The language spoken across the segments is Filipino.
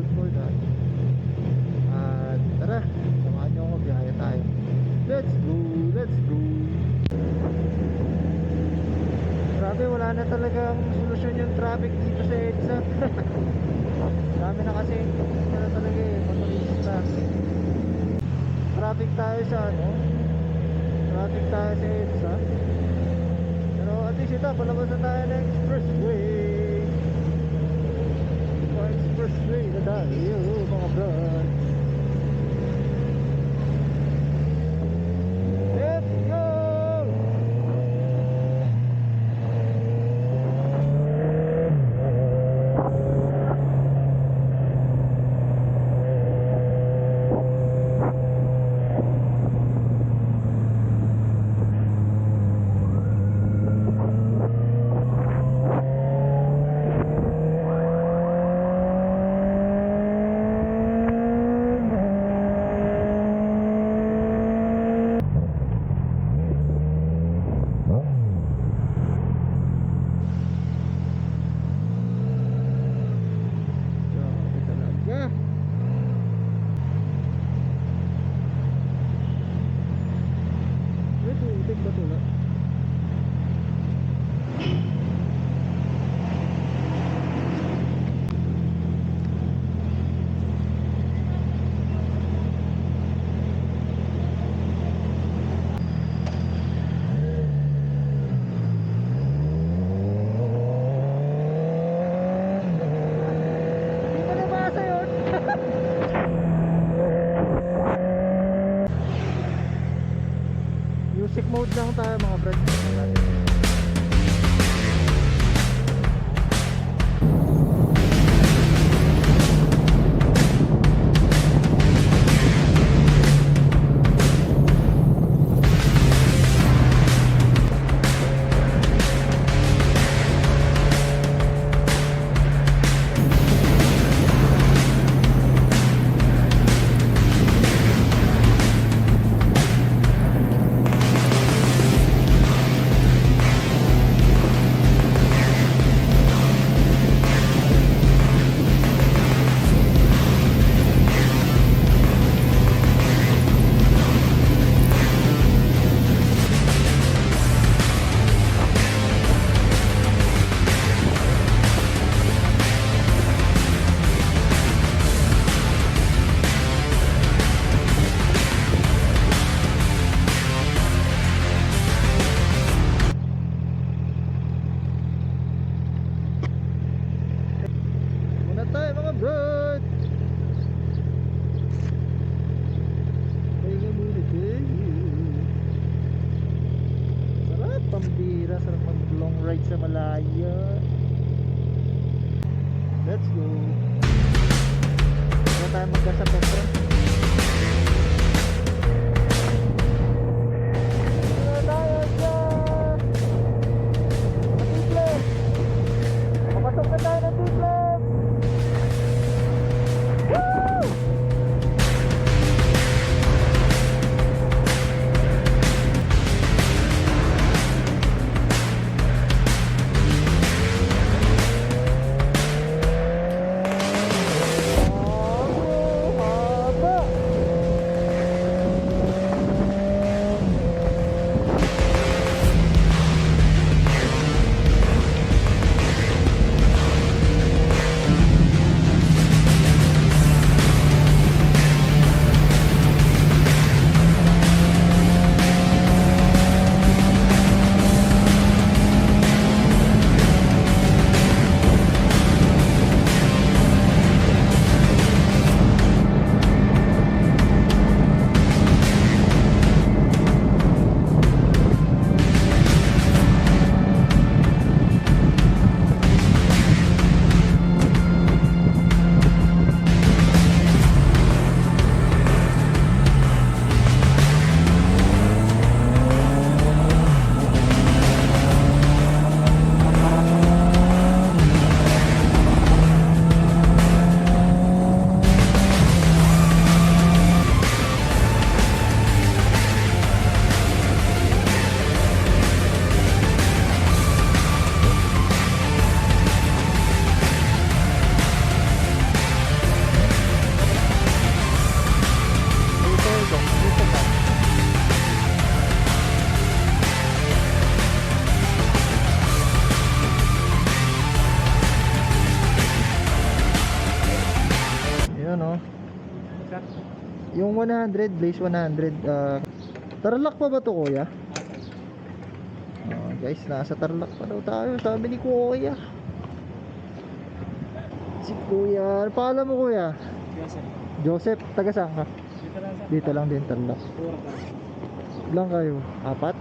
grateful for that. At tara, samahan nyo ako, biyahe tayo. Let's go, let's go. Grabe, wala na talagang solusyon yung traffic dito sa EDSA. Dami na kasi, ano na talaga eh, motorista. Traffic tayo sa ano, traffic tayo sa EDSA. Pero at least ito, palabas na tayo ng expressway. Expressway na tayo mga brad. Let's go! Music mode lang tayo mga brad. Sarap mag long ride sa Malaya. Let's go. Wala tayo maggas sa Petro. Wala tayo dyan. Natiplep. Papasok na tayo ng tiplep. Woo! Yung 100, Blaze 100. Tarlac pa ba to, kuya? Guys, nasa Tarlac pa daw tayo. Sabi ni kuya. Si kuya. Ano pangalan mo, kuya? Joseph. Joseph. Taga saan ka? Dito lang sa Dito lang din, Tarlac. Puro ka. Ilang kayo? 4? 1,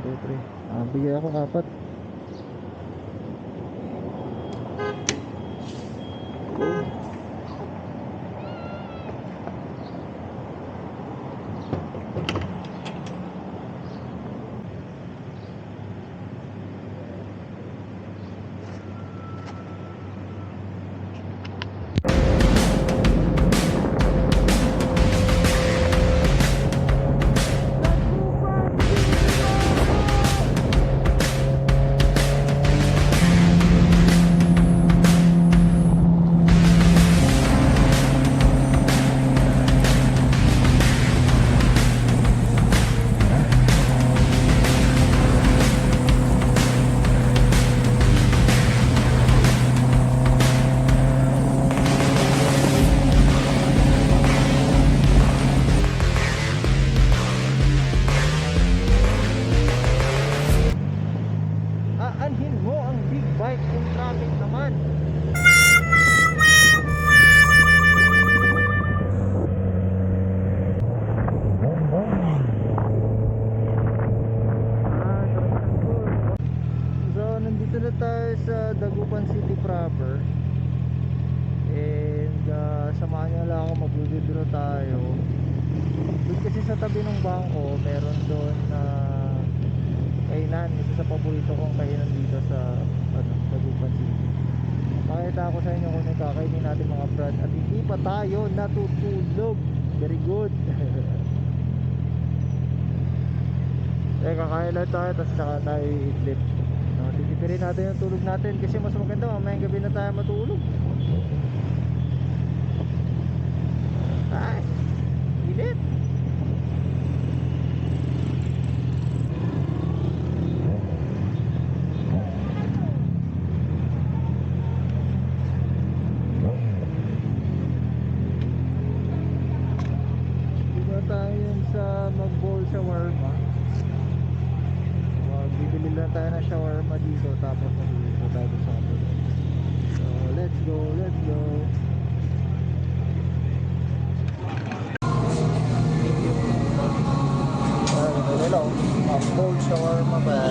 2, 3. Bigay ako 4. Aanhin mo ang big bike kung traffic naman. So nandito na tayo sa Dagupan City proper. And samahan niyo lang ako, mag-withdraw tayo. Doon kasi sa tabi ng bangko, meron doon na kainan, isa sa paborito kong kainan dito sa Dagupan City. Pakita ko sa inyo kung ano kakainin natin mga brad, at hindi pa tayo natutulog. Very good. Kakain lang tayo, tapos saka tayo i-idlip. Titipirin natin yung tulog natin kasi mas maganda mamayang gabi na tayo matulog. Ay, init. Tayo sa mag-bowl shawarma. Bibili lang tayo ng shawarma dito, tapos mag-dito tayo sa atin. So let's go, let's go. Hello, bowl shawarma ba?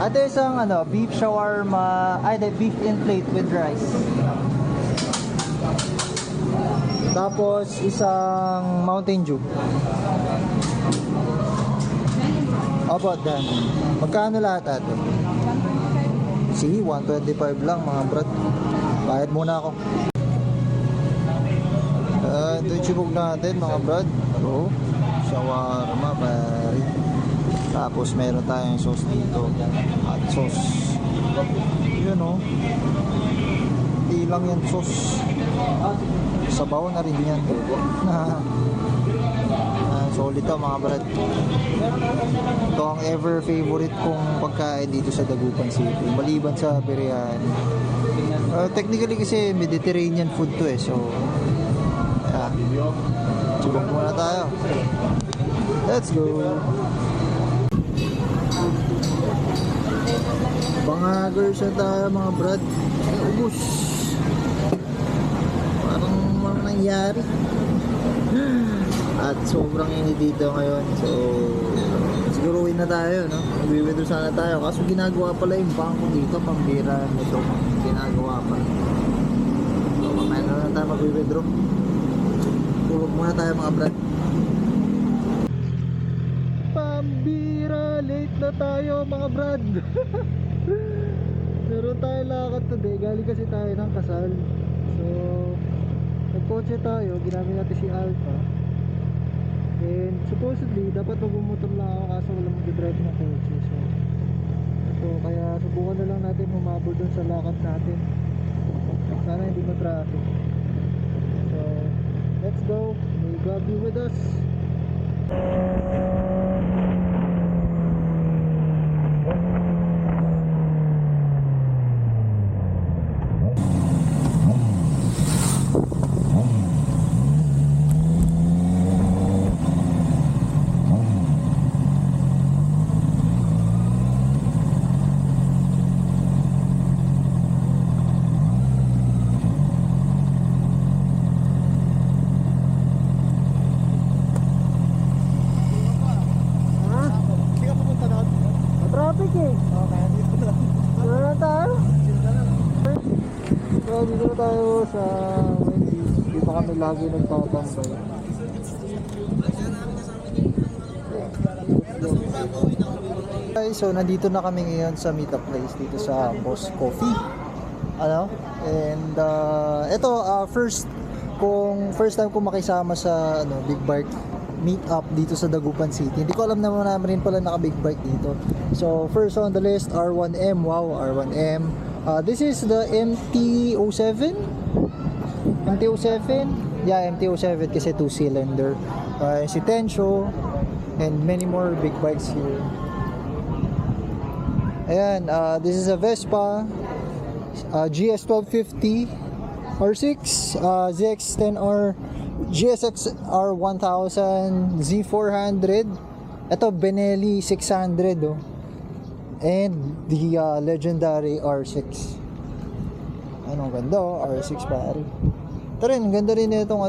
Ate, isang beef shawarma, beef in plate with rice. Tapos isang Mountain Dew. Opo, dan. Magkano lahat, ate? Sige, 125 lang mga brad. Bayad muna ako. Ito yung chibog natin mga brad. So, shawarma pare. Tapos meron tayong sauce dito. Hot sauce. Yun o. Hindi lang yan sauce. Sabaw na rin yan. Solid to mga brad. Ito ang ever favorite kong pagkain dito sa Dagupan City, maliban sa biryani. Technically kasi Mediterranean food to so subok muna tayo. Let's go. Bangagers na tayo mga brad. Ubus. Parang mga nangyari. At sobrang init dito ngayon. So siguro uwi na tayo, no? Mag-withdraw sana tayo. Kaso ginagawa pala yung bangko dito, pambira nito. Ginagawa pa. So mamaya na lang tayo mag-withdraw. Tulog muna tayo mga brad. Pambira, late na tayo mga brad. Meron tayo lakad today. Galing kasi tayo ng kasal. So nagkotse tayo, ginamit natin si Alpha. And supposedly dapat magbumotor lang ako kaso wala mag-drive ng kotse. So ito, kaya subukan na lang natin humabol dun sa lakad natin. Sana hindi ma-traffic. So let's go. May God be with us. tayo sa Wendy's. Di pa kami lagi nagtatambay. Okay, so nandito na kami ngayon sa meetup place dito sa Boss Coffee. And first time ko makisama sa Big Bike meetup dito sa Dagupan City. Hindi ko alam naman rin pala naka Big Bike dito. So first on the list, R1M. Wow, R1M. This is the MT-07. MT-07? Yeah, MT-07 kasi 2-cylinder. Si Tensho and many more big bikes here. Ayan, this is a Vespa GS1250 R6, ZX10R, GSX-R 1000, Z400. Ito Benelli 600 oh. And the legendary R6. Anong ganda oh, R6 pare. Ito rin, ganda rin itong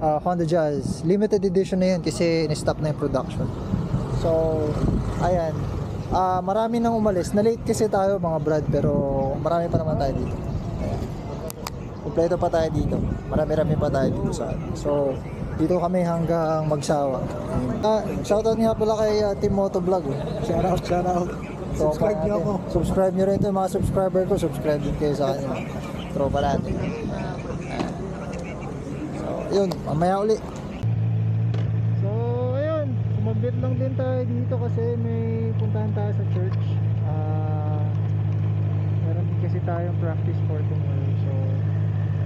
Honda Jazz. Limited edition na yan kasi in-stop na yung production. So, ayan. Marami nang umalis. Na-late kasi tayo mga brad, pero marami pa naman tayo dito. Ayan. Kompleto pa tayo dito. Marami-rami pa tayo dito sa So, dito kami hanggang magsawa. Shoutout nga pala kay Team Motovlog. Shoutout. So, subscribe nyo ako. Subscribe nyo rin ito mga subscriber ko. Subscribe din kayo sa kanila. Tropa natin. So, yun. Mamaya uli. So, ayun. Sumabit lang din tayo dito kasi may puntahan tayo sa church. Meron din kasi tayong practice for tomorrow. So,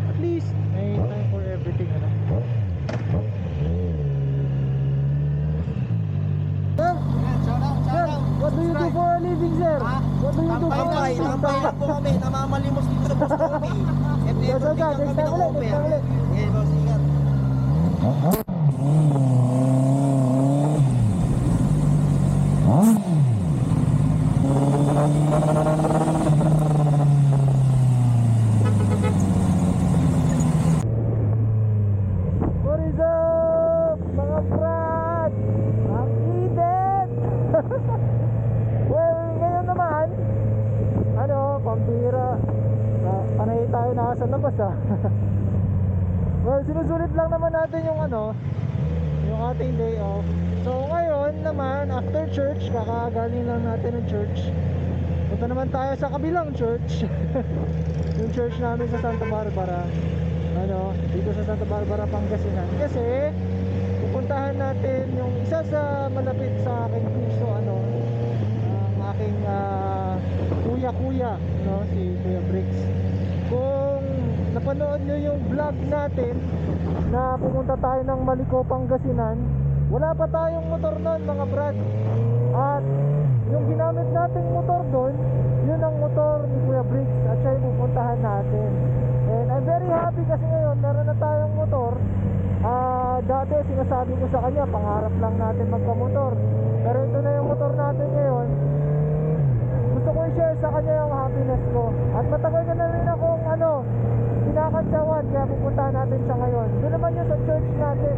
at least may time for everything. Sir, what do you do for a living, sir? What do you do for a living? Tambay lang po kami, namamalimos dito sa Boss Coffee. Every lang kami ng open. Okay, boss, ingat. What is up, mga brad? Ang init! Well, ngayon naman, pambira. Panay tayo nasa labas Well, sinusulit lang naman natin yung yung ating day off. So ngayon naman, after church, kakagaling lang natin ng church. Punta naman tayo sa kabilang church. Yung church namin sa Santa Barbara. Dito sa Santa Barbara, Pangasinan. Kasi pupuntahan natin yung isa sa malapit sa aking puso, ang aking kuya, si Kuya Bricks. Kung napanood nyo yung vlog natin na pumunta tayo ng Maliko, Pangasinan, wala pa tayong motor noon mga brad. At yung ginamit nating motor doon, yun ang motor ni Kuya Bricks at siya yung pupuntahan natin. And I'm very happy kasi ngayon meron na tayong motor. Dati sinasabi ko sa kanya, pangarap lang natin magkamotor. Pero ito na yung motor natin ngayon. Gusto ko i-share sa kanya yung happiness ko. At matagal na rin akong kinakantsawan, kaya pupuntahan natin siya ngayon. Doon naman yun sa church natin,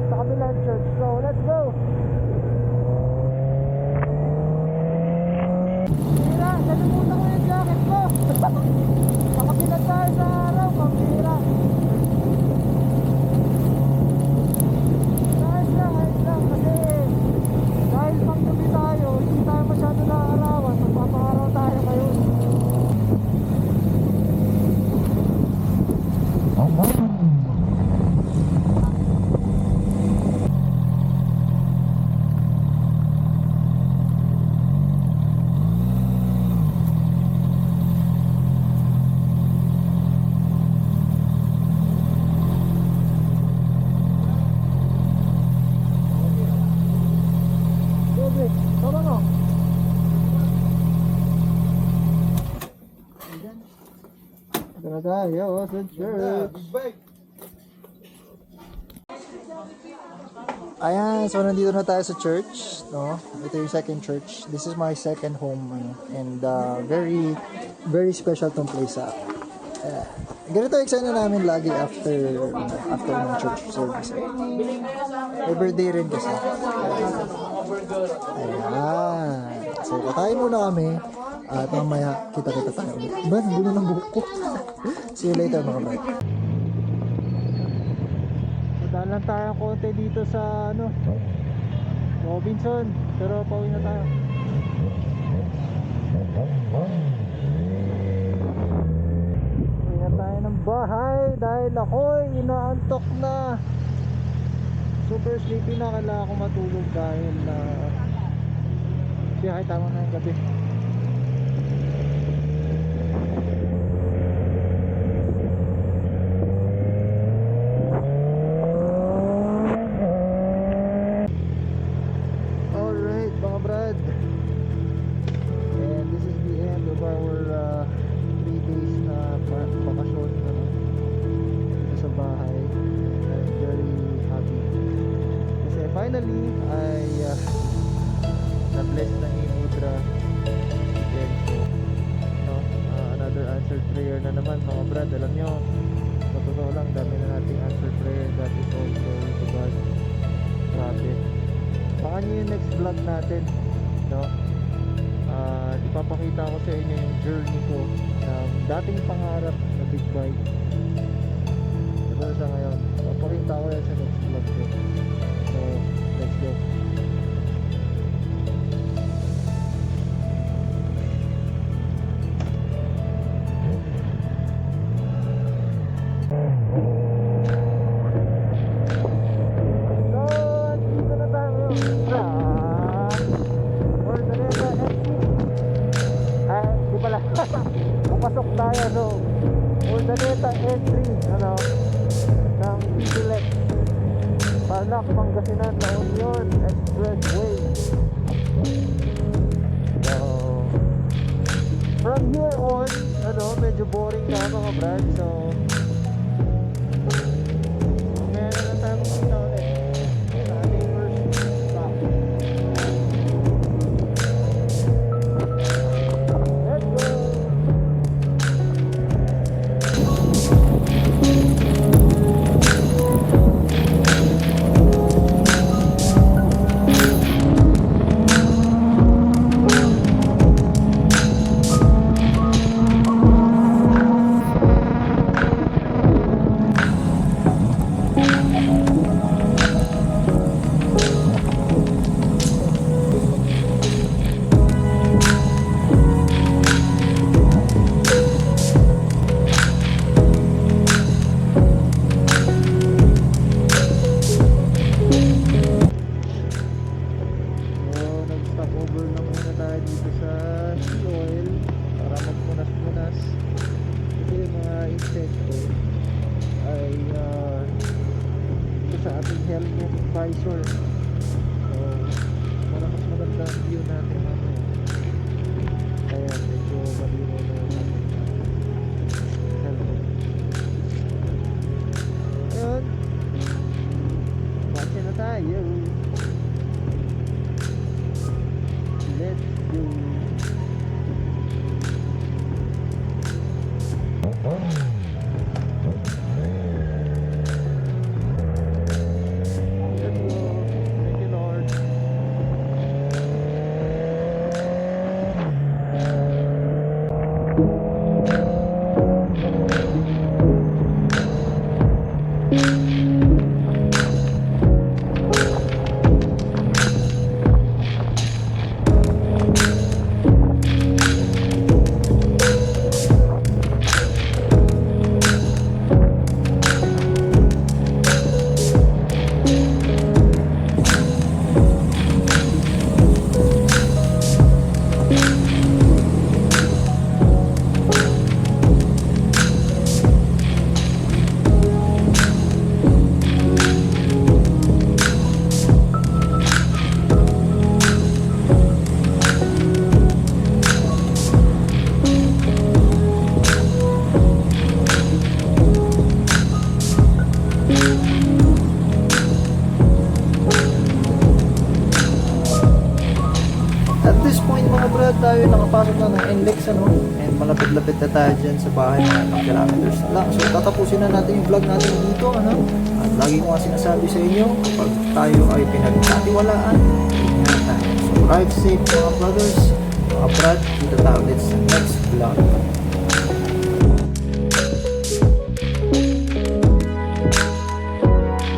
sa kabilang church. So let's go! Pambira, nalimutan ko yung jacket ko. Nakabilag tayo sa araw, pambira. Ayos lang, kasi dahil pang gabi tayo, hindi tayo masyado nakakarawan. Magpapakaraw tayo ngayon. Tayo sa church. Ayan, so nandito na tayo sa church, Ito yung second church. This is my second home, and very, very special tong place. Ganito excited na namin lagi after ng church service. May birthday rin kasi. Ayan. So, kakain muna kami. At mamaya kita-kita tayo ulit. Brad, buno ng buhok ko. See you later mga brad. Daan lang tayo konti dito sa Robinson. Pero pauwi na tayo. Pauwi na tayo ng bahay dahil ako'y inaantok na. Super sleepy na, kailangan ko matulog dahil kahit tama na yung gabi. Alright mga brad, and this is the end of our 3 days na bakasyon dito sa bahay. I'm very happy kasi finally ay na-bless na ni Mudra again. So another answered prayer na naman mga brad. Alam nyo, sa totoo lang, dami na nating answered prayer. That is all glory to God. Grabe. Baka nyo yung next vlog natin, ipapakita ko sa inyo yung journey ko ng dating pangarap na big bike. Ito sa ngayon, papakita ko yan sa next vlog ko. So let's go. Papasok tayo so Urdaneta entry ng Pilek Tarlac, Pangasinan na Union Expressway. So from here on medyo boring na mga brad. So meron na tayo makita ulit sa ating first stop. Let's go. Helmet visor. So para mas maganda ang view natin kaya medyo malinaw na yung helmet. Ayun, watch na tayo. Let's go. Tayo nakapasok na ng NLEX and malapit-lapit na tayo dyan sa bahay, mga 1 kilometers na lang. So tatapusin na natin yung vlog natin dito at lagi ko nga sinasabi sa inyo, kapag tayo ay pinagkatiwalaan, ingat tayo. So drive safe mga brothers, mga kabrad. Kita tayo ulit sa next vlog.